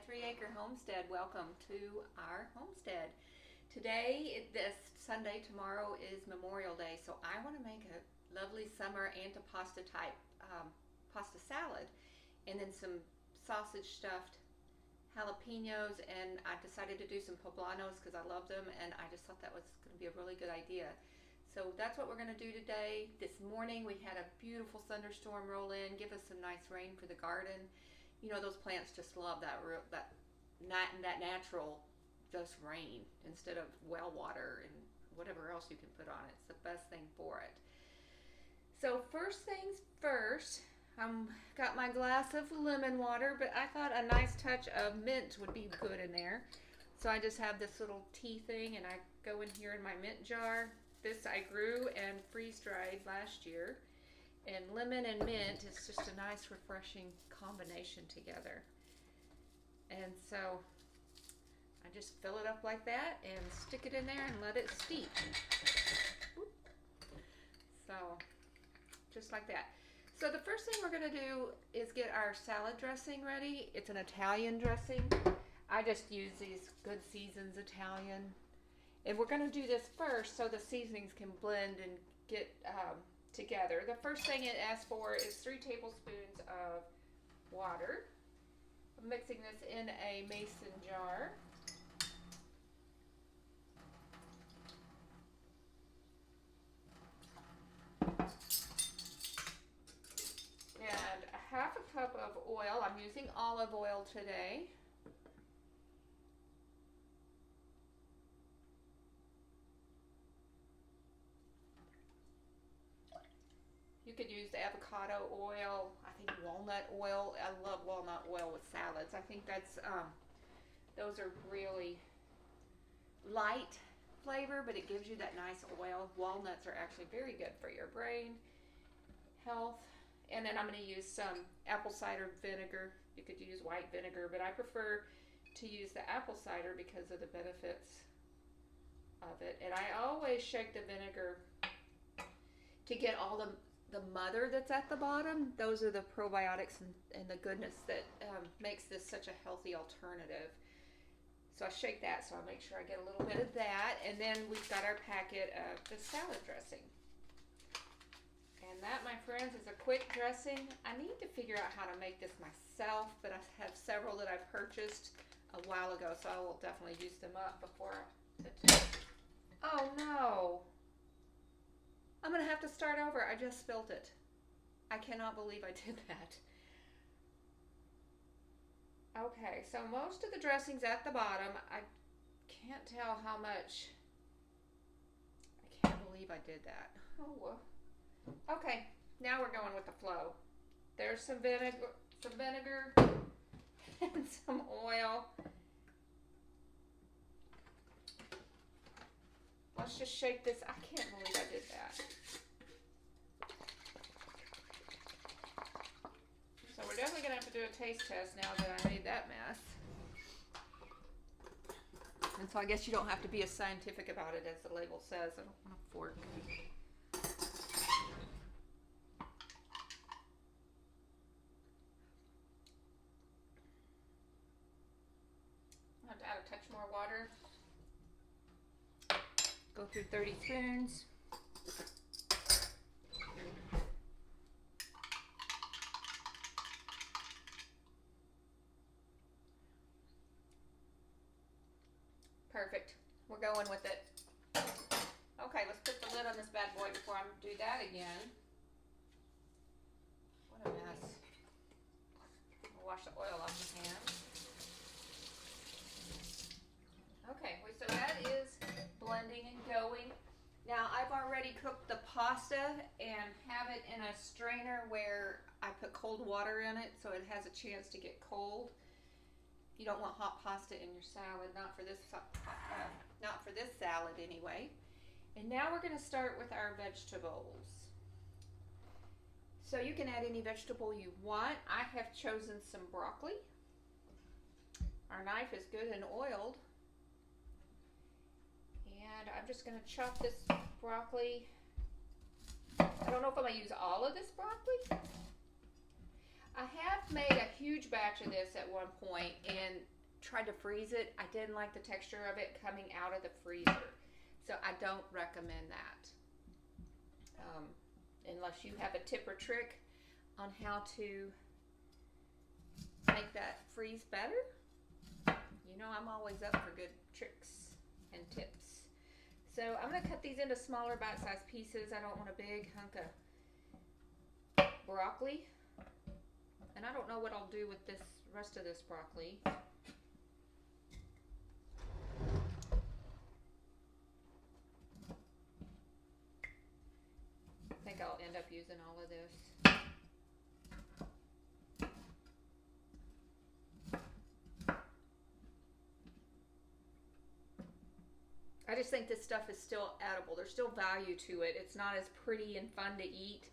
3-acre homestead. Welcome to our homestead. Today, this Sunday, tomorrow is Memorial Day, so I want to make a lovely summer antipasta type pasta salad, and then some sausage stuffed jalapenos, and I decided to do some poblanos because I love them, and I just thought that was going to be a really good idea. So that's what we're going to do today. This morning we had a beautiful thunderstorm roll in, give us some nice rain for the garden. You know, those plants just love that natural just rain instead of well water and whatever else you can put on it. It's the best thing for it. So first things first, got my glass of lemon water, but I thought a nice touch of mint would be good in there. So I just have this little tea thing, and I go in here in my mint jar. This I grew and freeze dried last year. And lemon and mint is just a nice, refreshing combination together. And so I just fill it up like that and stick it in there and let it steep. So just like that. So the first thing we're going to do is get our salad dressing ready. It's an Italian dressing. I just use these Good Seasons Italian. And we're going to do this first so the seasonings can blend and get together. The first thing it asks for is 3 tablespoons of water. I'm mixing this in a mason jar. And a half a cup of oil. I'm using olive oil today. You could use avocado oil, I think walnut oil. I love walnut oil with salads. I think those are really light flavor, but it gives you that nice oil. Walnuts are actually very good for your brain health. And then I'm going to use some apple cider vinegar. You could use white vinegar, but I prefer to use the apple cider because of the benefits of it. And I always shake the vinegar to get all the mother that's at the bottom. Those are the probiotics and the goodness that makes this such a healthy alternative. So I shake that, so I make sure I get a little bit of that. And then we've got our packet of the salad dressing. And that, my friends, is a quick dressing. I need to figure out how to make this myself, but I have several that I've purchased a while ago, so I will definitely use them up before Oh no! I'm going to have to start over. I just spilled it. I cannot believe I did that. Okay, so most of the dressing's at the bottom. I can't tell how much. I can't believe I did that. Oh, well. Okay, now we're going with the flow. There's some vinegar and some oil. Let's just shake this. I can't believe I did that. So we're definitely going to have to do a taste test now that I made that mess. And so I guess you don't have to be as scientific about it as the label says. I don't want a fork. I have to add a touch more water. Go through 30 spoons. Perfect. We're going with it. Okay, let's put the lid on this bad boy before I do that again. What a mess. I'll wash the oil off the pan. Okay, so that is blending and going. Now I've already cooked the pasta and have it in a strainer where I put cold water in it so it has a chance to get cold. You don't want hot pasta in your salad, not for this salad anyway. And now we're going to start with our vegetables. So you can add any vegetable you want. I have chosen some broccoli. Our knife is good and oiled. And I'm just going to chop this broccoli. I don't know if I'm going to use all of this broccoli. I have made a huge batch of this at one point, and tried to freeze it. I didn't like the texture of it coming out of the freezer. So I don't recommend that. Unless you have a tip or trick on how to make that freeze better. You know, I'm always up for good tricks and tips. So I'm going to cut these into smaller bite-sized pieces. I don't want a big hunk of broccoli. And I don't know what I'll do with this rest of this broccoli. I think I'll end up using all of this. I just think this stuff is still edible. There's still value to it. It's not as pretty and fun to eat.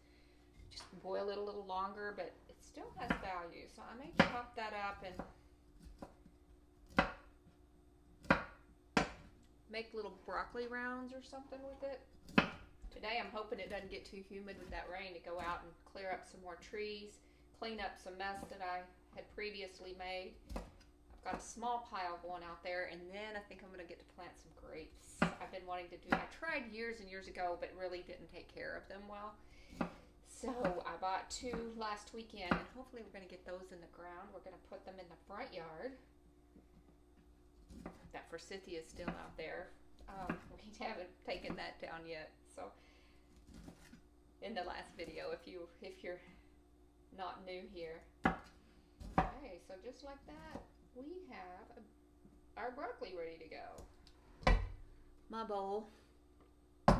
Just boil it a little longer, but it still has value. So I may chop that up and make little broccoli rounds or something with it. Today I'm hoping it doesn't get too humid with that rain to go out and clear up some more trees, clean up some mess that I had previously made. I've got a small pile going out there, and then I think I'm going to get to plant some grapes. I've been wanting to do, I tried years and years ago, but really didn't take care of them well. So I bought 2 last weekend, and hopefully we're going to get those in the ground. We're going to put them in the front yard. That forsythia is still out there. We haven't taken that down yet. So in the last video, if you're not new here. Okay, so just like that, we have our broccoli ready to go. My bowl. I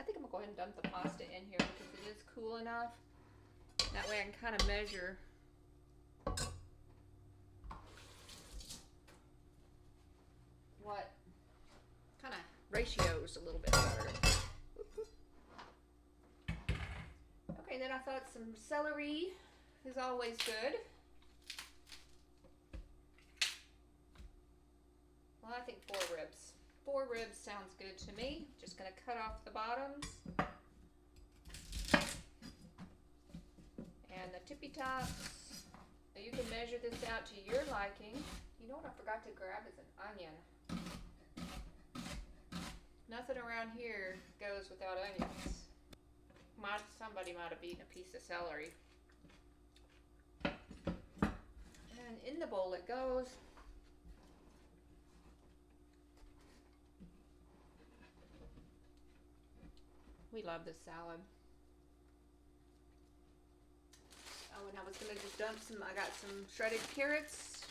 think I'm gonna go ahead and dump the pasta in here because it is cool enough. That way I can kind of measure what kind of ratios a little bit better. Okay, then I thought some celery is always good. Well, I think 4 ribs. 4 ribs sounds good to me. Just gonna cut off the bottoms. And the tippy tops. Now you can measure this out to your liking. You know what I forgot to grab is an onion. Nothing around here goes without onions. Somebody might have eaten a piece of celery. And in the bowl it goes. We love this salad. Oh, and I was gonna just dump some, I got some shredded carrots.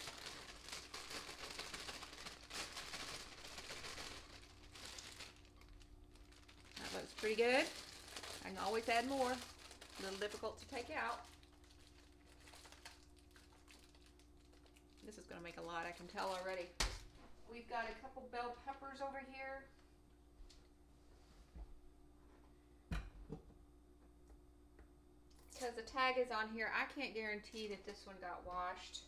That looks pretty good. I can always add more. A little difficult to take out. This is gonna make a lot, I can tell already. We've got a couple bell peppers over here. Because the tag is on here, I can't guarantee that this one got washed.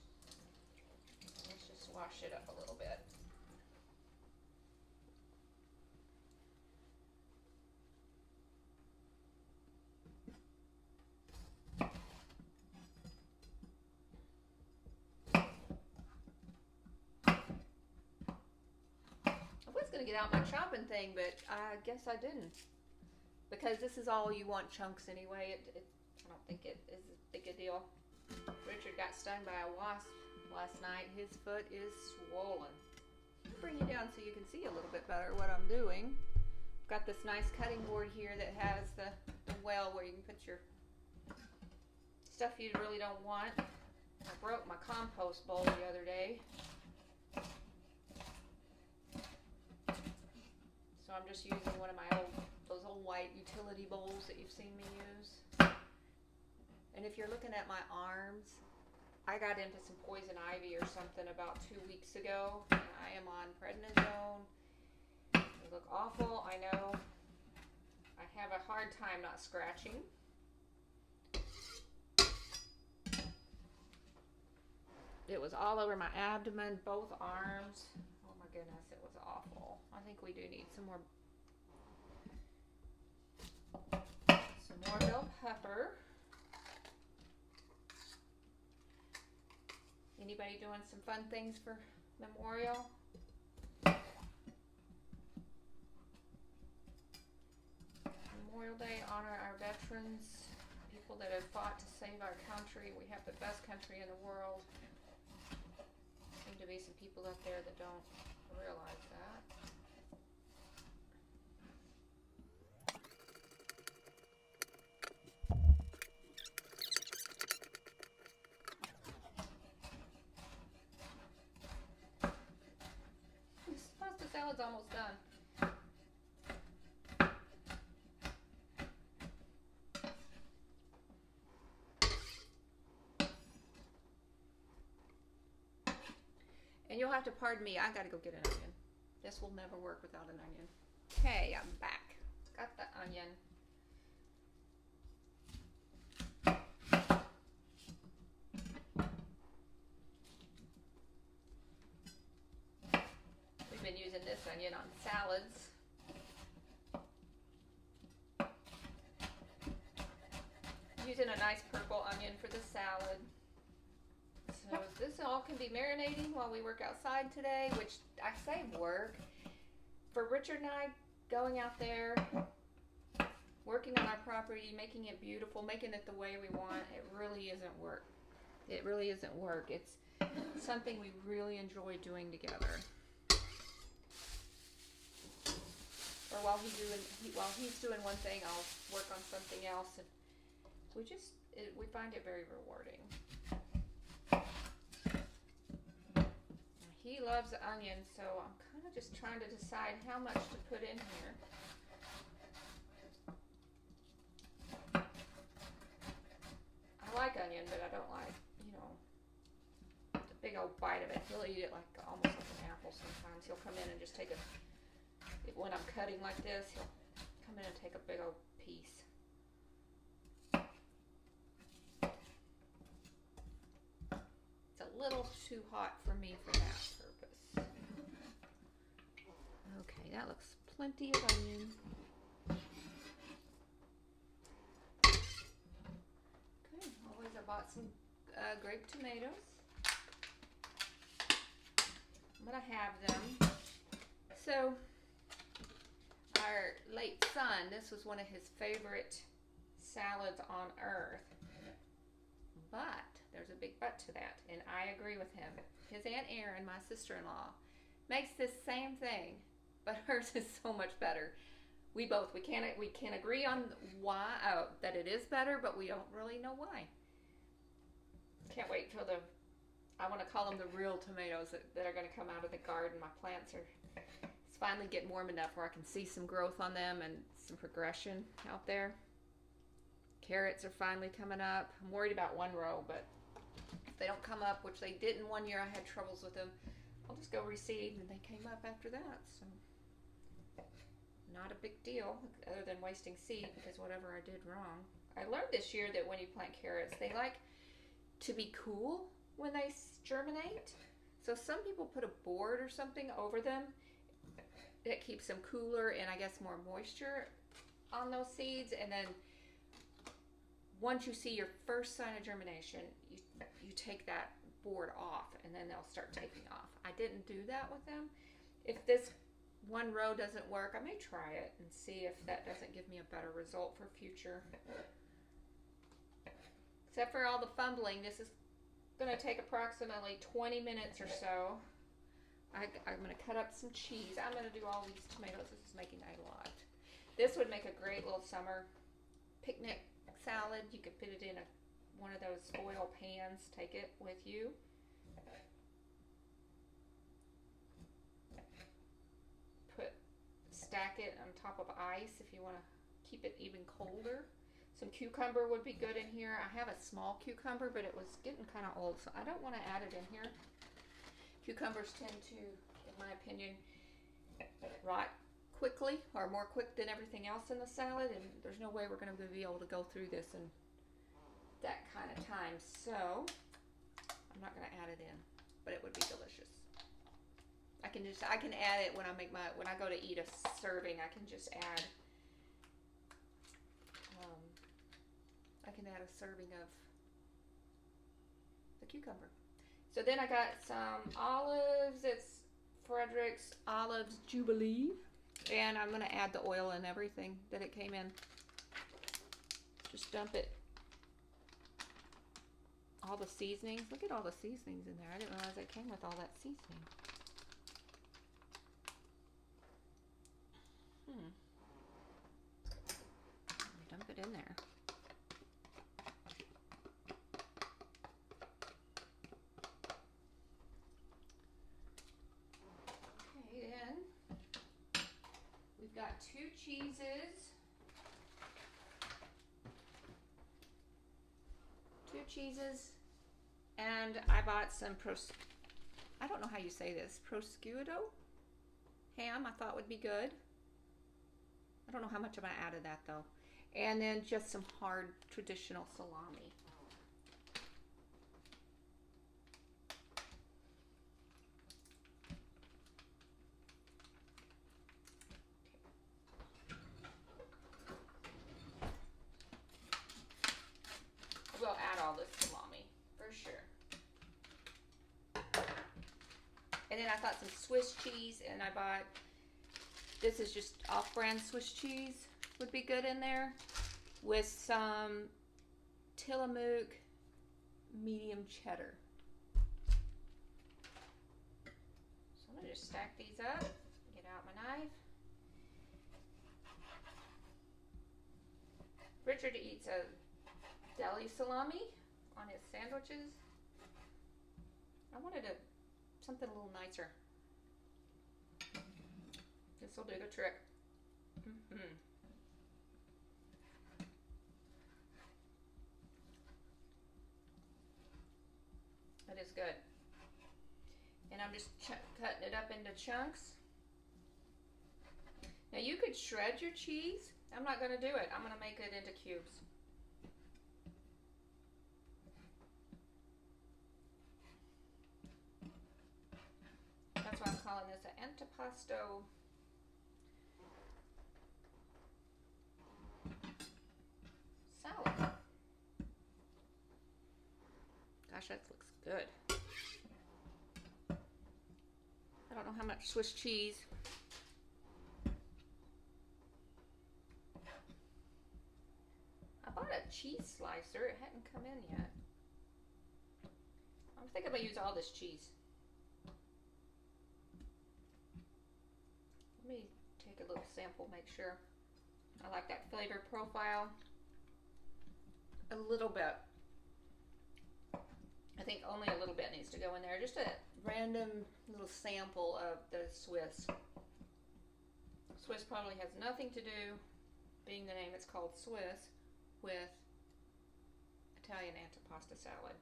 Let's just wash it up a little bit. I was going to get out my chopping thing, but I guess I didn't. Because this is all you want chunks anyway. I don't think it is as big a deal. Richard got stung by a wasp last night. His foot is swollen. I'll bring you down so you can see a little bit better what I'm doing. I've got this nice cutting board here that has the well where you can put your stuff you really don't want. I broke my compost bowl the other day. So I'm just using one of my those old white utility bowls that you've seen me use. And if you're looking at my arms, I got into some poison ivy or something about 2 weeks ago, and I am on prednisone. They look awful, I know. I have a hard time not scratching. It was all over my abdomen, both arms. Oh my goodness, it was awful. I think we do need some more bell pepper. Anybody doing some fun things for Memorial? Memorial Day, honor our veterans, people that have fought to save our country. We have the best country in the world. Seem to be some people out there that don't realize that. This pasta salad's almost done. And you'll have to pardon me, I gotta go get an onion. This will never work without an onion. Okay, I'm back. Got the onion. We've been using this onion on salads. Using a nice purple onion for the salad. So this all can be marinating while we work outside today, which I say work. For Richard and I, going out there, working on our property, making it beautiful, making it the way we want, it really isn't work. It really isn't work. It's something we really enjoy doing together. Or while he's doing one thing, I'll work on something else, and we find it very rewarding. He loves onions, so I'm kind of just trying to decide how much to put in here. I like onion, but I don't like, the big old bite of it. He'll eat it like almost like an apple sometimes. He'll come in and just take when I'm cutting like this, he'll come in and take a big old piece. It's a little too hot for me for that purpose. Okay, that looks plenty of onion. Okay, always I bought some grape tomatoes. I'm gonna have them. So, our late son, this was one of his favorite salads on earth. But there's a big but to that, and I agree with him. His Aunt Erin, my sister-in-law, makes this same thing, but hers is so much better. We can agree on why that it is better, but we don't really know why. Can't wait till I want to call them the real tomatoes that are going to come out of the garden. My plants it's finally getting warm enough where I can see some growth on them and some progression out there. Carrots are finally coming up. I'm worried about one row, but if they don't come up, which they didn't one year, I had troubles with them, I'll just go reseed, and they came up after that, so not a big deal, other than wasting seed, because whatever I did wrong. I learned this year that when you plant carrots, they like to be cool when they germinate, so some people put a board or something over them that keeps them cooler and I guess more moisture on those seeds, and then once you see your first sign of germination, you take that board off, and then they'll start taking off. I didn't do that with them. If this one row doesn't work, I may try it and see if that doesn't give me a better result for future. Except for all the fumbling, this is going to take approximately 20 minutes or so. I'm going to cut up some cheese. I'm going to do all these tomatoes. This is making a lot. This would make a great little summer picnic salad. You could put it in one of those oil pans. Take it with you. Stack it on top of ice if you want to keep it even colder. Some cucumber would be good in here. I have a small cucumber, but it was getting kind of old, so I don't want to add it in here. Cucumbers tend to, in my opinion, rot quickly, or more quick than everything else in the salad, and there's no way we're going to be able to go through this in that kind of time, so I'm not going to add it in, but it would be delicious. I can add it when I go to eat a serving. I can just add a serving of the cucumber. So then I got some olives. It's Frederick's Olives Jubilee. And I'm going to add the oil and everything that it came in. Just dump it. All the seasonings. Look at all the seasonings in there. I didn't realize it came with all that seasoning. Dump it in there. Okay, then we've got 2 cheeses. 2 cheeses, and I bought some I don't know how you say this, prosciutto ham. I thought would be good. I don't know how much I'm going to add of that though. And then just some hard traditional salami. We'll add all this salami for sure. And then I thought some Swiss cheese, and I bought, this is just off-brand Swiss cheese, would be good in there, with some Tillamook medium cheddar. So I'm going to just stack these up, get out my knife. Richard eats a deli salami on his sandwiches. I wanted something a little nicer. This will do the trick. That is good. And I'm just cutting it up into chunks. Now you could shred your cheese. I'm not going to do it. I'm going to make it into cubes. That's why I'm calling this an antipasto salad. Gosh, that looks good. I don't know how much Swiss cheese. I bought a cheese slicer. It hadn't come in yet. I'm thinking I'm going to use all this cheese. Let me take a little sample, make sure. I like that flavor profile. A little bit. I think only a little bit needs to go in there. Just a random little sample of the Swiss. Swiss probably has nothing to do, being the name it's called Swiss, with Italian antipasta salad.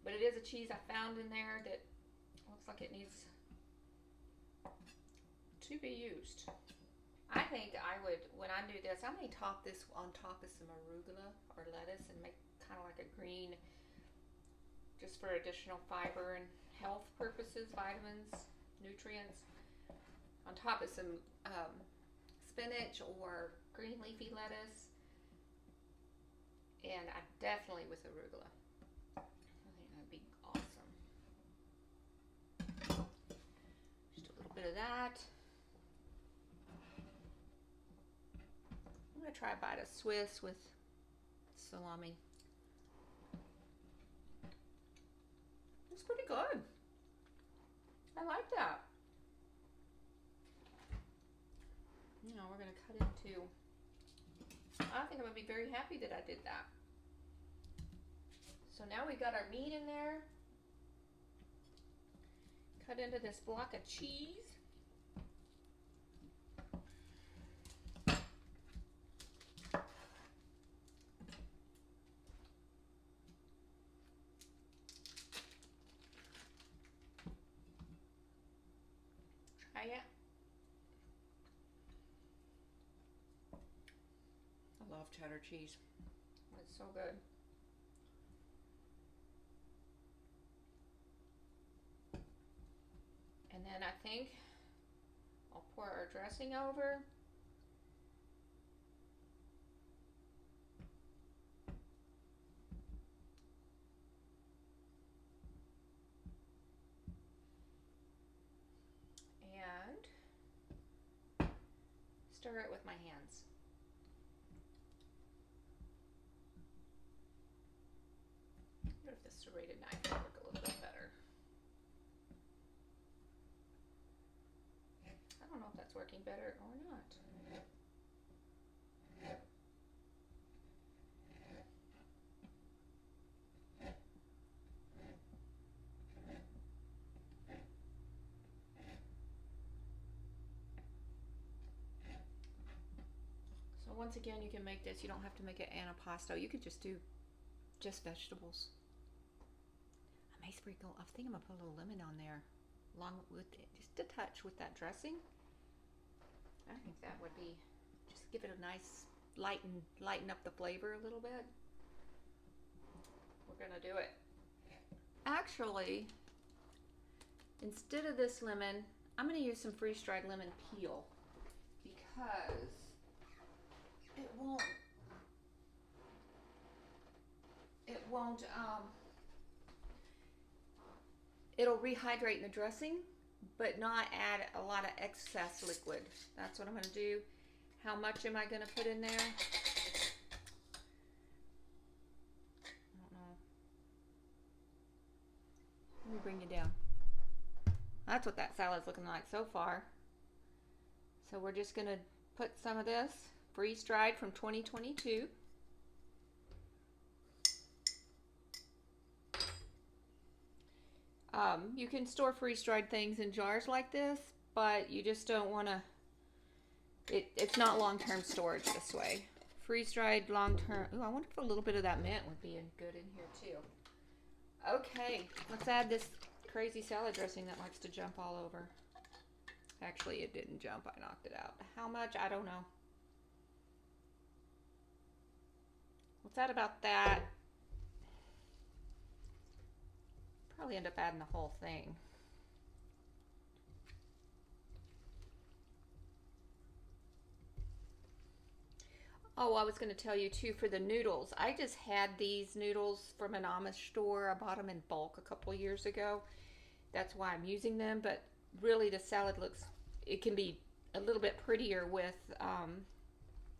But it is a cheese I found in there that looks like it needs to be used. I think I would, when I do this, I may top this on top of some arugula or lettuce and make kind of like a green, just for additional fiber and health purposes, vitamins, nutrients, on top of some spinach or green leafy lettuce, and I definitely with arugula. I think that'd be awesome. Just a little bit of that. I'm going to try a bite of Swiss with salami. It's pretty good. I like that. You know, we're going to cut into, I think I'm going to be very happy that I did that. So now we've got our meat in there. Cut into this block of cheese. Try it. I love cheddar cheese. It's so good. And then I think I'll pour our dressing over. stir it with my hands. I wonder if this serrated knife will work a little bit better. I don't know if that's working better or not. So once again, you can make this. You don't have to make it antipasto. You could just do just vegetables. I may sprinkle, I think I'm gonna put a little lemon on there, along with just a touch with that dressing. I think that would be, just give it a nice lighten up the flavor a little bit. We're gonna do it. Actually, instead of this lemon, I'm gonna use some freeze-dried lemon peel because it'll rehydrate in the dressing, but not add a lot of excess liquid. That's what I'm gonna do. How much am I gonna put in there? I don't know. Let me bring you down. That's what that salad's looking like so far. So we're just gonna put some of this freeze-dried from 2022. You can store freeze-dried things in jars like this, but you just don't want to, it's not long-term storage this way. Freeze-dried long-term, ooh, I wonder if a little bit of that mint would be good in here too. Okay, let's add this crazy salad dressing that likes to jump all over. Actually, it didn't jump, I knocked it out. How much? I don't know. Let's add about that. Probably end up adding the whole thing. Oh, I was going to tell you too, for the noodles, I just had these noodles from an Amish store. I bought them in bulk a couple years ago. That's why I'm using them, but really the salad looks, it can be a little bit prettier with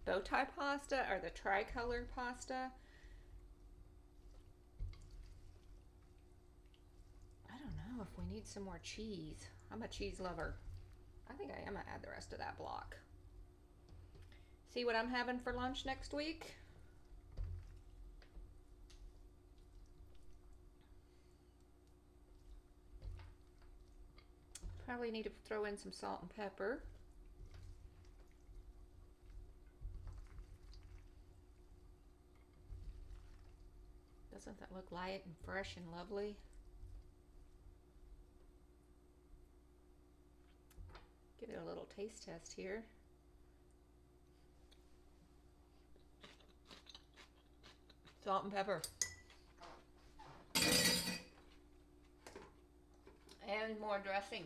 bow tie pasta or the tricolor pasta. I don't know if we need some more cheese. I'm a cheese lover. I think I am going to add the rest of that block. See what I'm having for lunch next week? Probably need to throw in some salt and pepper. Doesn't that look light and fresh and lovely? Give it a little taste test here. Salt and pepper. And more dressing.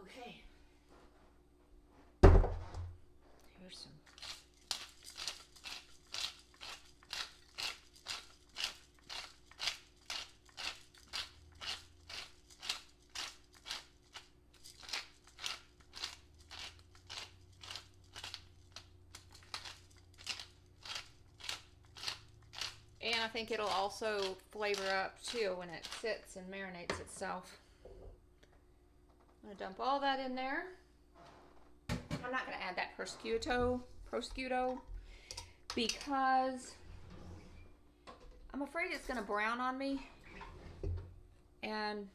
Okay. Here's some. And I think it'll also flavor up too when it sits and marinates itself. I'm gonna dump all that in there. I'm not gonna add that prosciutto because I'm afraid it's gonna brown on me and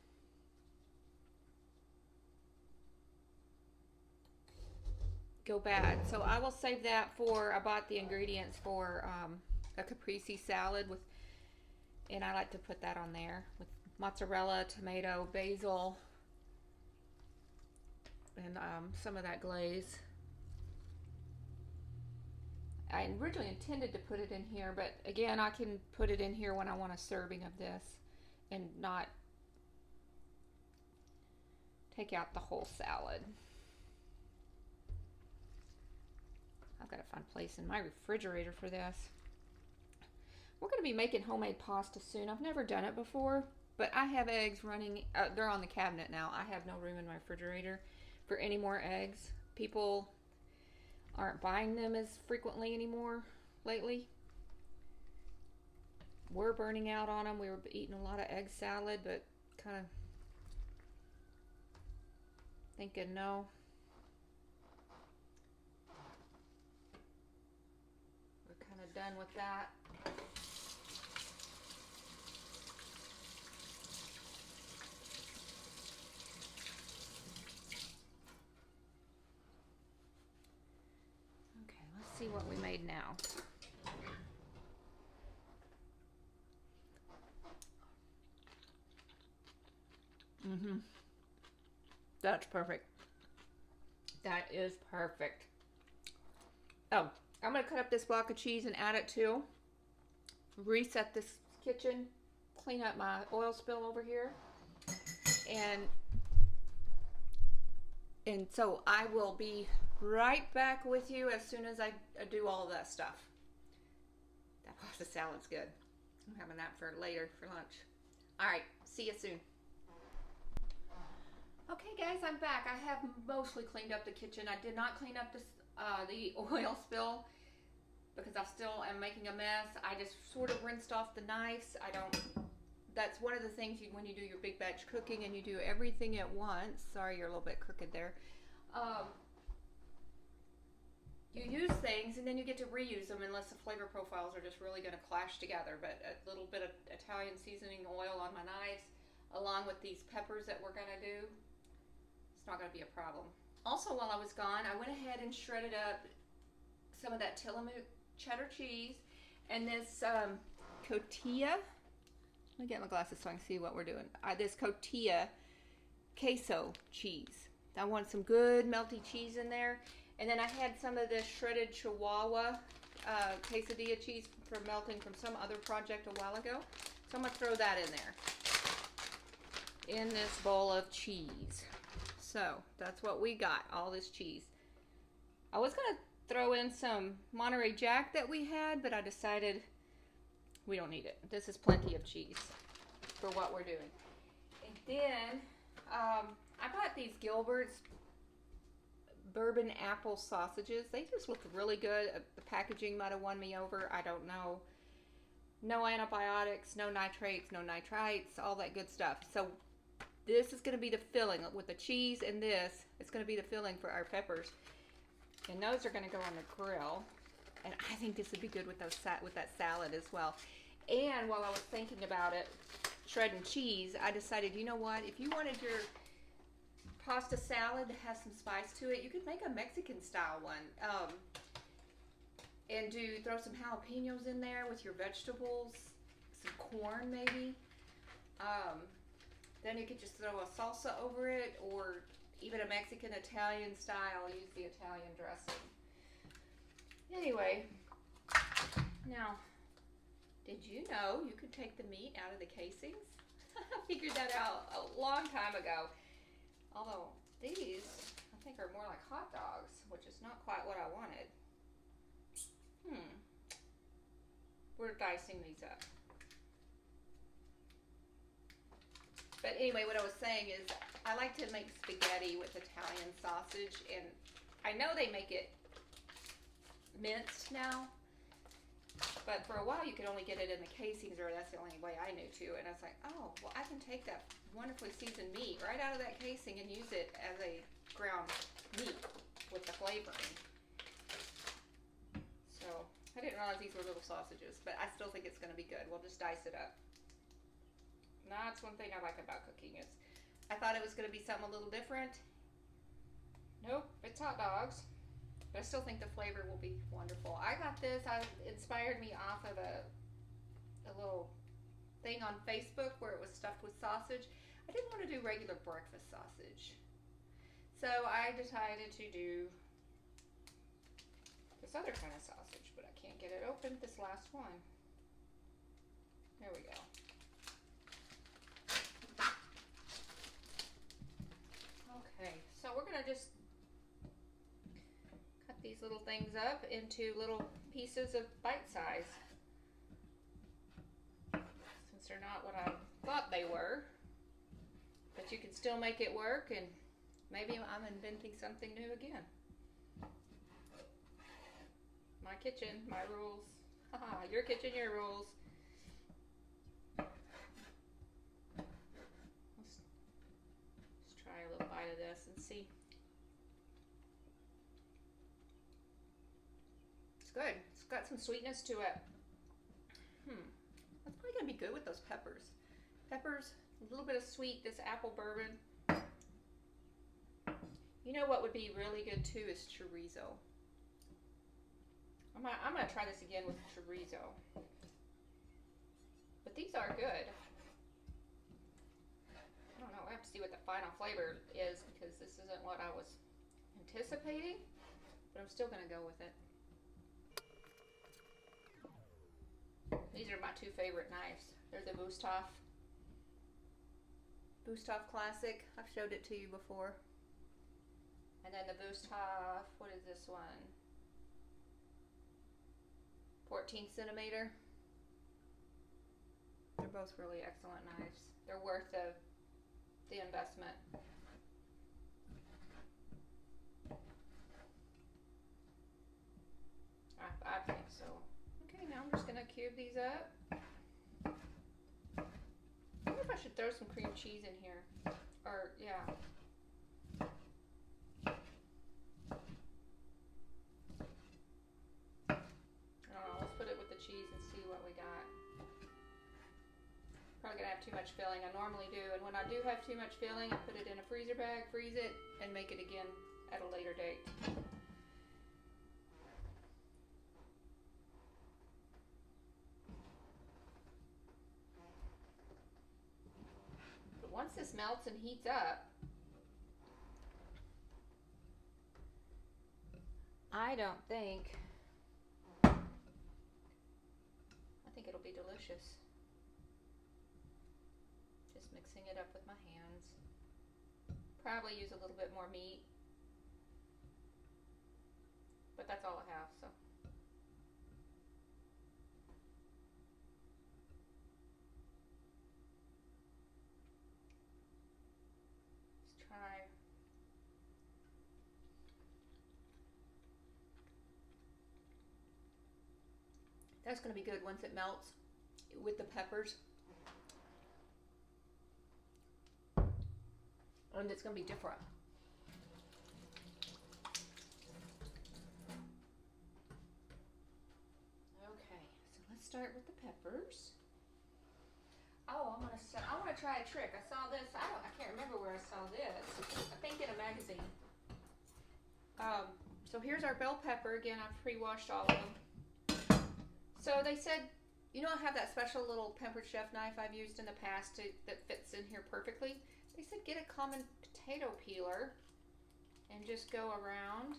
go bad. So I will save that for, I bought the ingredients for a caprese salad with, and I like to put that on there with mozzarella, tomato, basil, and some of that glaze. I originally intended to put it in here, but again, I can put it in here when I want a serving of this and not take out the whole salad. I've got to find a place in my refrigerator for this. We're going to be making homemade pasta soon. I've never done it before, but I have eggs running. They're on the cabinet now. I have no room in my refrigerator for any more eggs. People aren't buying them as frequently anymore lately. We're burning out on them. We were eating a lot of egg salad, but kind of thinking no. We're kind of done with that. Okay, let's see what we made now. That's perfect. That is perfect. Oh, I'm going to cut up this block of cheese and add it to. Reset this kitchen. Clean up my oil spill over here. And so I will be right back with you as soon as I do all of that stuff. That pasta salad's good. I'm having that for later for lunch. All right, see you soon. Okay guys, I'm back. I have mostly cleaned up the kitchen. I did not clean up the oil spill because I still am making a mess. I just sort of rinsed off the knives. That's one of the things when you do your big batch cooking and you do everything at once. Sorry, you're a little bit crooked there. You use things and then you get to reuse them unless the flavor profiles are just really going to clash together. But a little bit of Italian seasoning oil on my knives along with these peppers that we're going to do, it's not going to be a problem. Also, while I was gone, I went ahead and shredded up some of that Tillamook cheddar cheese and this cotija. Let me get my glasses so I can see what we're doing. This cotija queso cheese. I want some good melty cheese in there. And then I had some of this shredded Chihuahua quesadilla cheese for melting from some other project a while ago. So I'm going to throw that in there. In this bowl of cheese. So that's what we got, all this cheese. I was going to throw in some Monterey Jack that we had, but I decided we don't need it. This is plenty of cheese for what we're doing. And then I bought these Gilbert's bourbon apple sausages. They just look really good. The packaging might have won me over. I don't know. No antibiotics, no nitrates, no nitrites, all that good stuff. So this is going to be the filling with the cheese and this. It's going to be the filling for our peppers. And those are going to go on the grill. And I think this would be good with that salad as well. And while I was thinking about it, shredding cheese, I decided, you know what? If you wanted your pasta salad to have some spice to it, you could make a Mexican style one. And throw some jalapenos in there with your vegetables, some corn maybe. Then you could just throw a salsa over it, or even a Mexican Italian style. Use the Italian dressing. Anyway, now, did you know you could take the meat out of the casings? I figured that out a long time ago. Although these, I think, are more like hot dogs, which is not quite what I wanted. We're dicing these up. But anyway, what I was saying is I like to make spaghetti with Italian sausage, and I know they make it minced now, but for a while you could only get it in the casings, or that's the only way I knew to. And I was like, oh, well, I can take that wonderfully seasoned meat right out of that casing and use it as a ground meat with the flavoring. So I didn't realize these were little sausages, but I still think it's going to be good. We'll just dice it up. That's one thing I like about cooking is I thought it was going to be something a little different. Nope, it's hot dogs. But I still think the flavor will be wonderful. I got this. It inspired me off of a little thing on Facebook where it was stuffed with sausage. I didn't want to do regular breakfast sausage. So I decided to do this other kind of sausage, but I can't get it open, this last one. There we go. Okay, so we're going to just cut these little things up into little pieces of bite size. Since they're not what I thought they were. But you can still make it work, and maybe I'm inventing something new again. My kitchen, my rules. Haha, your kitchen, your rules. Let's try a little bite of this and see. It's good. It's got some sweetness to it. That's probably gonna be good with those peppers. Peppers, a little bit of sweet, this apple bourbon. You know what would be really good too is chorizo. I'm gonna try this again with chorizo. But these are good. I don't know, I have to see what the final flavor is because this isn't what I was anticipating, but I'm still gonna go with it. These are my two favorite knives. They're the Wüsthof Classic. I've showed it to you before. And then the Wüsthof, what is this one? 14 centimeter. They're both really excellent knives. They're worth the investment. I think so. Okay, now I'm just gonna cube these up. I wonder if I should throw some cream cheese in here. Or, yeah. I don't know, let's put it with the cheese and see what we got. Probably gonna have too much filling. I normally do, and when I do have too much filling, I put it in a freezer bag, freeze it, and make it again at a later date. But once this melts and heats up, I think it'll be delicious. Just mixing it up with my hands. Probably use a little bit more meat. But that's all I have, so. Let's try. That's going to be good once it melts with the peppers. And it's going to be different. Okay, so let's start with the peppers. Oh, I want to try a trick. I saw this. I can't remember where I saw this. I think in a magazine. So here's our bell pepper. Again, I've pre-washed all of them. So they said, you know, I have that special little Pampered Chef knife I've used in the past that fits in here perfectly. They said get a common potato peeler and just go around.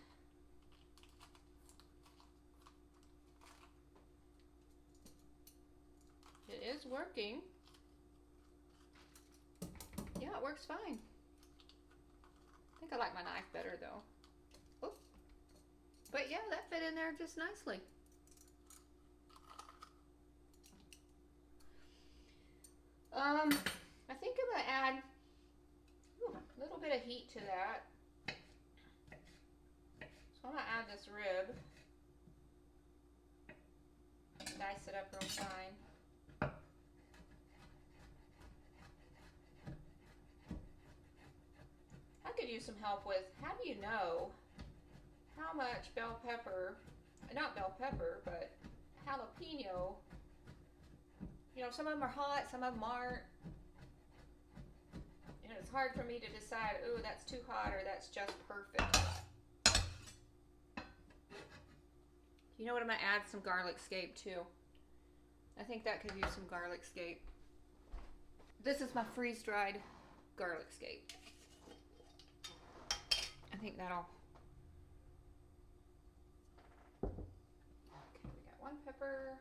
It is working. Yeah, it works fine. I think I like my knife better though. Oop. But yeah, that fit in there just nicely. I think I'm going to add a little bit of heat to that. So I'm going to add this rib. Dice it up real fine. I could use some help with, how do you know how much bell pepper, not bell pepper, but jalapeno. You know, some of them are hot, some of them aren't. And it's hard for me to decide, ooh, that's too hot or that's just perfect. You know what, I'm going to add some garlic scape too. I think that could use some garlic scape. This is my freeze-dried garlic scape. I think that'll... Okay, we got one pepper.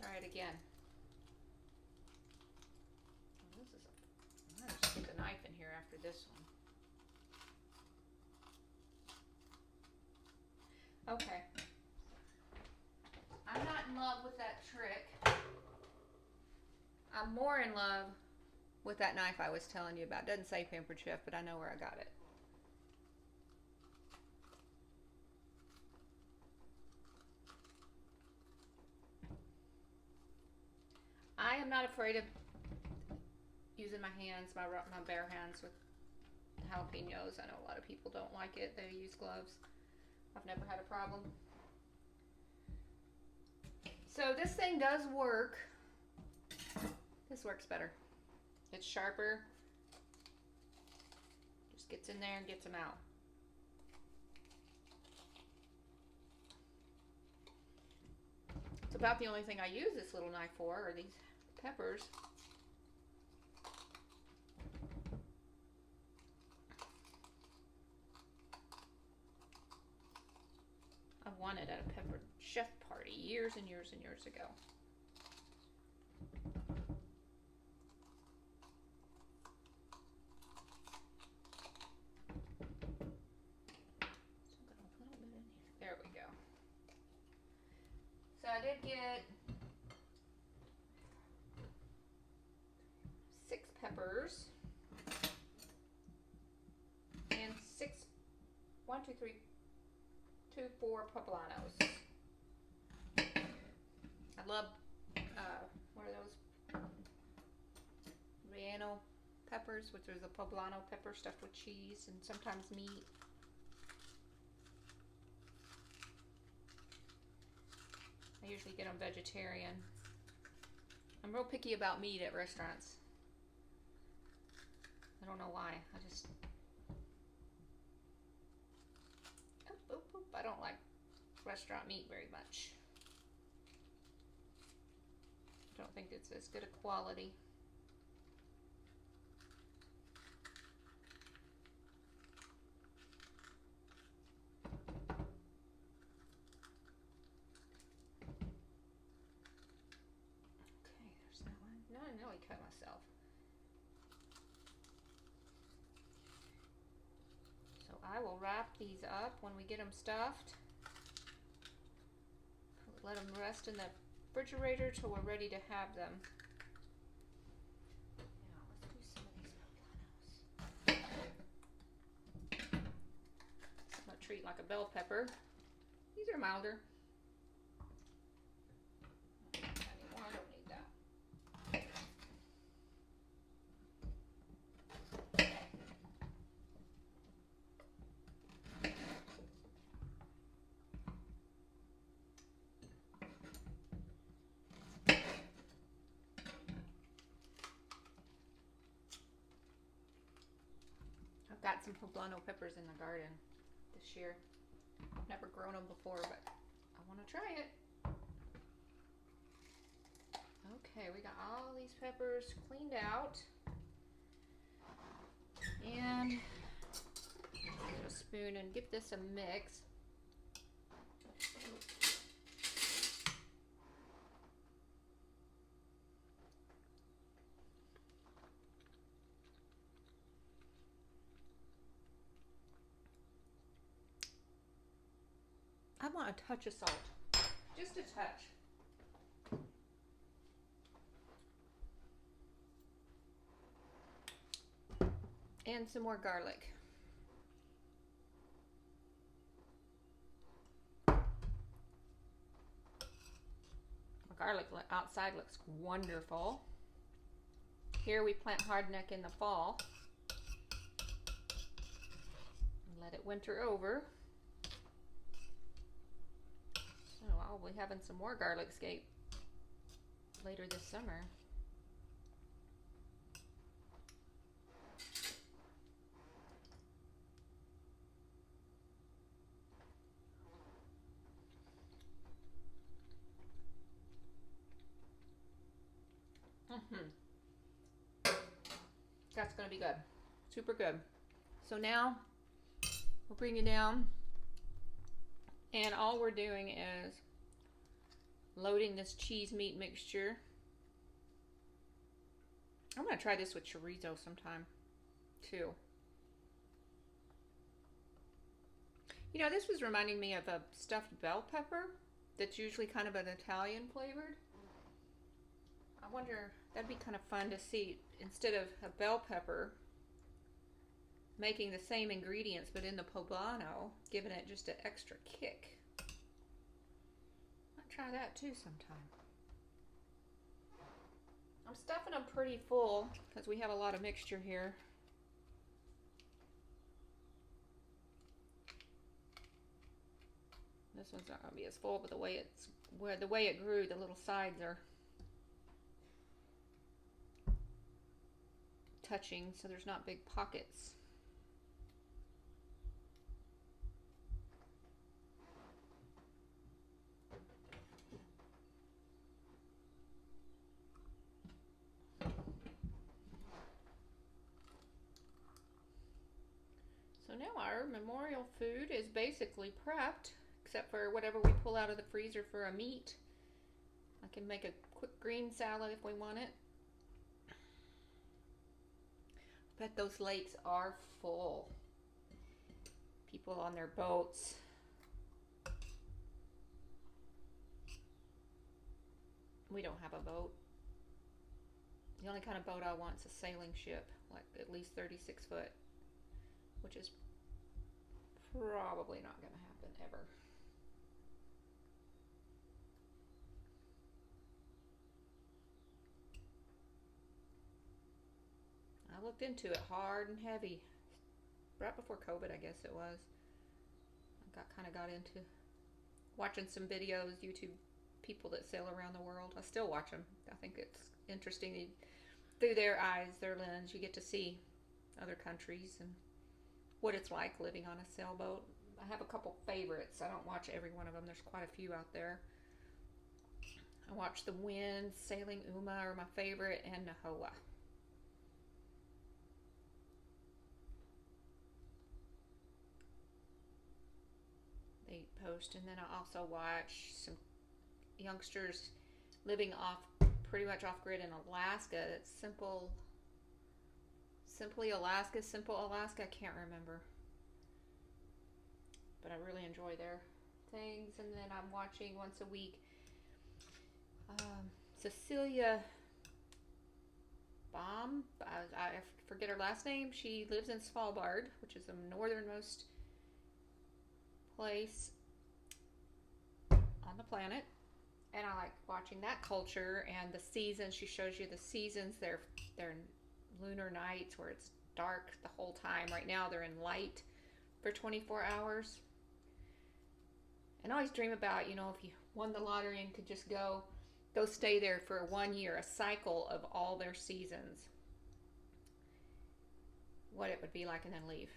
Try it again. Oh, I'm gonna just get the knife in here after this love with that trick. I'm more in love with that knife I was telling you about. Doesn't say Pampered Chef, but I know where I got it. I am not afraid of using my hands, my bare hands with jalapenos. I know a lot of people don't like it. They use gloves. I've never had a problem. So this thing does work. This works better. It's sharper. Just gets in there and gets them out. It's about the only thing I use this little knife for are these peppers. I won it at a pepper chef party years and years and years ago. There we go. So I did get 6 peppers and 4 poblanos. I love, what are those? Relleno peppers, which is a poblano pepper stuffed with cheese and sometimes meat. I usually get them vegetarian. I'm real picky about meat at restaurants. I don't know why. I don't like restaurant meat very much. I don't think it's as good a quality. I nearly cut myself. So I will wrap these up when we get them stuffed. Let them rest in the refrigerator till we're ready to have them. Now let's do some of these poblanos. I'm gonna treat like a bell pepper. These are milder. I don't need that. I've got some poblano peppers in the garden this year. I've never grown them before, but I want to try it. Okay, we got all these peppers cleaned out. And get a spoon and give this a mix. I want a touch of salt, just a touch. And some more garlic. The garlic outside looks wonderful. Here we plant hardneck in the fall. And let it winter over. So I'll be having some more garlic scape later this summer. That's gonna be good. Super good. So now we'll bring it down, and all we're doing is loading this cheese meat mixture. I'm gonna try this with chorizo sometime too. You know, this was reminding me of a stuffed bell pepper. that's usually kind of an Italian flavored. I wonder, that'd be kind of fun to see, instead of a bell pepper, making the same ingredients but in the poblano, giving it just an extra kick. Might try that too sometime. I'm stuffing them pretty full because we have a lot of mixture here. This one's not going to be as full, but the way it grew, the little sides are touching, so there's not big pockets. So now our memorial food is basically prepped, except for whatever we pull out of the freezer for a meat. I can make a quick green salad if we want it. I bet those lakes are full. People on their boats. We don't have a boat. The only kind of boat I want is a sailing ship, like at least 36 foot, which is probably not going to happen ever. I looked into it hard and heavy right before COVID, I guess it was. I kind of got into watching some videos, YouTube people that sail around the world. I still watch them. I think it's interesting. Through their eyes, their lens, you get to see other countries and what it's like living on a sailboat. I have a couple favorites. I don't watch every one of them. There's quite a few out there. I watch The Wind, Sailing Uma are my favorite, and Nahoa. They post, and then I also watch some youngsters living pretty much off grid in Alaska. It's Simply Alaska, Simple Alaska, I can't remember. But I really enjoy their things. And then I'm watching once a week Cecilia Baum. I forget her last name. She lives in Svalbard, which is the northernmost place on the planet. And I like watching that culture and the seasons. She shows you the seasons. They're lunar nights where it's dark the whole time. Right now they're in light for 24 hours. And I always dream about, if you won the lottery and could just go stay there for 1 year, a cycle of all their seasons. What it would be like, and then leave.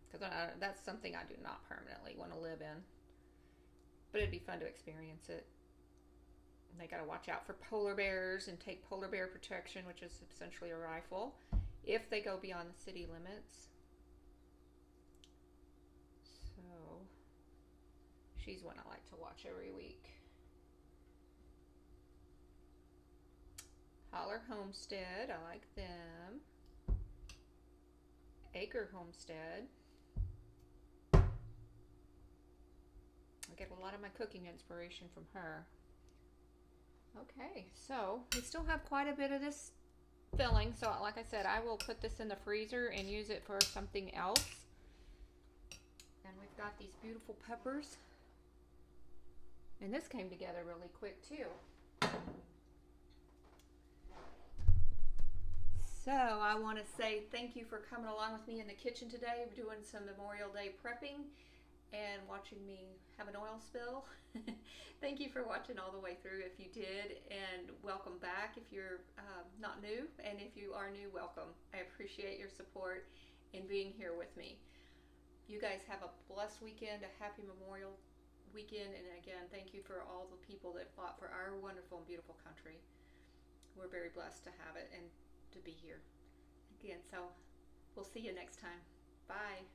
Because that's something I do not permanently want to live in. But it'd be fun to experience it. They got to watch out for polar bears and take polar bear protection, which is essentially a rifle, if they go beyond the city limits. So, she's one I like to watch every week. Holler Homestead, I like them. Acre Homestead. I get a lot of my cooking inspiration from her. Okay, so we still have quite a bit of this filling. So like I said, I will put this in the freezer and use it for something else. And we've got these beautiful peppers. And this came together really quick too. So I want to say thank you for coming along with me in the kitchen today. We're doing some Memorial Day prepping and watching me have an oil spill. Thank you for watching all the way through if you did, and welcome back if you're not new, and if you are new, welcome. I appreciate your support and being here with me. You guys have a blessed weekend, a happy Memorial weekend, and again, thank you for all the people that fought for our wonderful and beautiful country. We're very blessed to have it and to be here again. So we'll see you next time. Bye.